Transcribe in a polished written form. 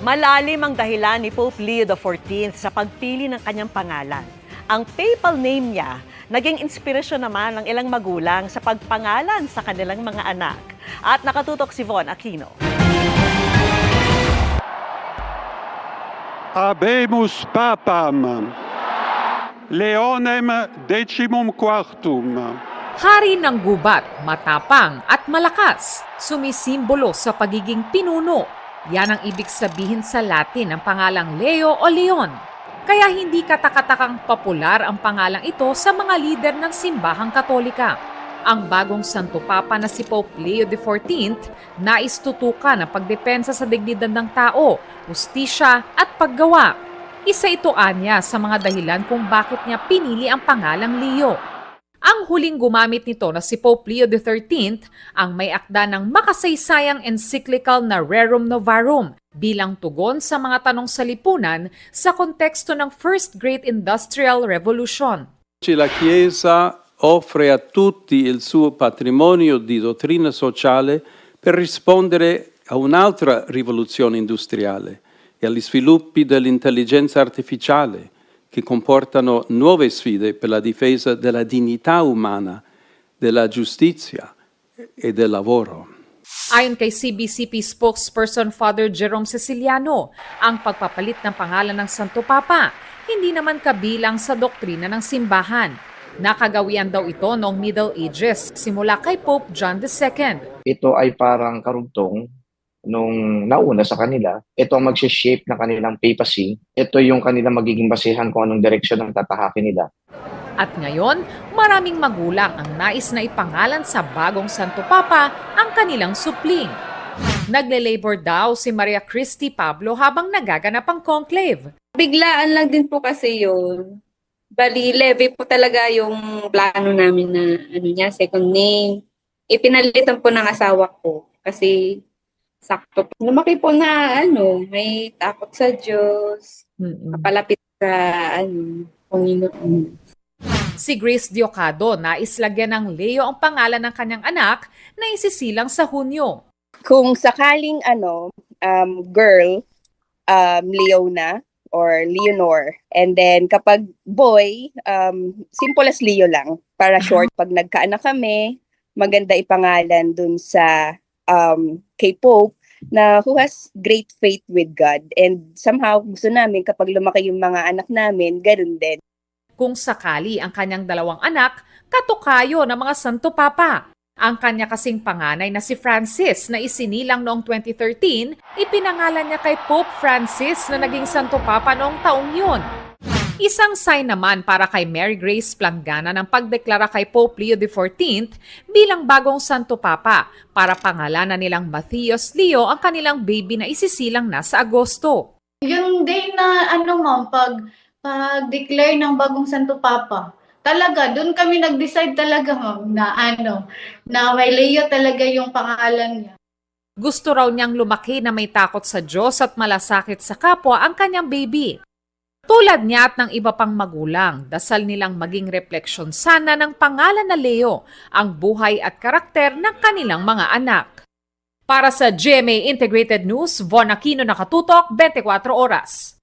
Malalim ang dahilan ni Pope Leo XIV sa pagpili ng kanyang pangalan. Ang papal name niya, naging inspirasyon naman ng ilang magulang sa pagpangalan sa kanilang mga anak. At nakatutok si Von Aquino. Habemus Papam, Leonem Decimum Quartum. Hari ng gubat, matapang at malakas, sumisimbolo sa pagiging pinuno. Yan ang ibig sabihin sa Latin ng pangalang Leo o Leon. Kaya hindi katakatakang popular ang pangalang ito sa mga lider ng simbahang Katolika. Ang bagong Santo Papa na si Pope Leo XIV nais tutukan ang pagdepensa sa dignidad ng tao, hustisya at paggawa. Isa ito anya sa mga dahilan kung bakit niya pinili ang pangalang Leo. Ang huling gumamit nito na si Pope Leo XIII ang may akda ng makasaysayang encyclical na Rerum Novarum bilang tugon sa mga tanong sa lipunan sa konteksto ng First Great Industrial Revolution. La Chiesa offre a tutti il suo patrimonio di dottrina sociale per rispondere a un'altra rivoluzione industriale e agli sviluppi dell'intelligenza artificiale, che comportano nuove sfide per la difesa della dignità umana, della giustizia e del lavoro. Ayon kay CBCP spokesperson Father Jerome Ceciliano, ang pagpapalit ng pangalan ng Santo Papa hindi naman kabilang sa doktrina ng simbahan. Nakagawian daw ito noong Middle Ages simula kay Pope John II. Ito ay parang karugtong nung nauna sa kanila. Ito ang mag-shape na kanilang papacy. Ito yung kanilang magiging basihan kung anong direksyon ng tatahakin nila. At ngayon, maraming magulang ang nais na ipangalan sa bagong Santo Papa ang kanilang supling. Nagle-labor daw si Maria Christy Pablo habang nagaganap ang conclave. Biglaan lang din po kasi yun. Bali, levy po talaga yung plano namin na second name. Ipinalitan po ng asawa ko kasi sakto po. Lumaki po na may takot sa Diyos, kapalapit sa Panginoon. Si Grace Diocado nais lagyan ng Leo ang pangalan ng kanyang anak na isisilang sa Hunyo. Kung sakaling girl, Leona or Leonor. And then kapag boy, simple as Leo lang. Para short, pag nagkaanak kami, maganda ipangalan dun sa kay Pope na who has great faith with God. And somehow, gusto namin kapag lumaki yung mga anak namin, ganun din. Kung sakali ang kanyang dalawang anak, katukayo ng mga Santo Papa. Ang kanya kasing panganay na si Francis na isinilang noong 2013, ipinangalan niya kay Pope Francis na naging Santo Papa noong taong yun. Isang sign naman para kay Mary Grace Plangana ng pagdeklara kay Pope Leo XIV bilang bagong Santo Papa para pangalanan nilang Matthias Leo ang kanilang baby na isisilang na sa Agosto. Yung day na ma'am, pag-declare ng bagong Santo Papa, talaga, doon kami nag-decide talaga ma'am na may Leo talaga yung pangalan niya. Gusto raw niyang lumaki na may takot sa Diyos at malasakit sa kapwa ang kanyang baby. Tulad niya at ng iba pang magulang, dasal nilang maging refleksyon sana ng pangalan na Leo ang buhay at karakter ng kanilang mga anak. Para sa GMA Integrated News, Von Aquino, nakatutok, 24 oras.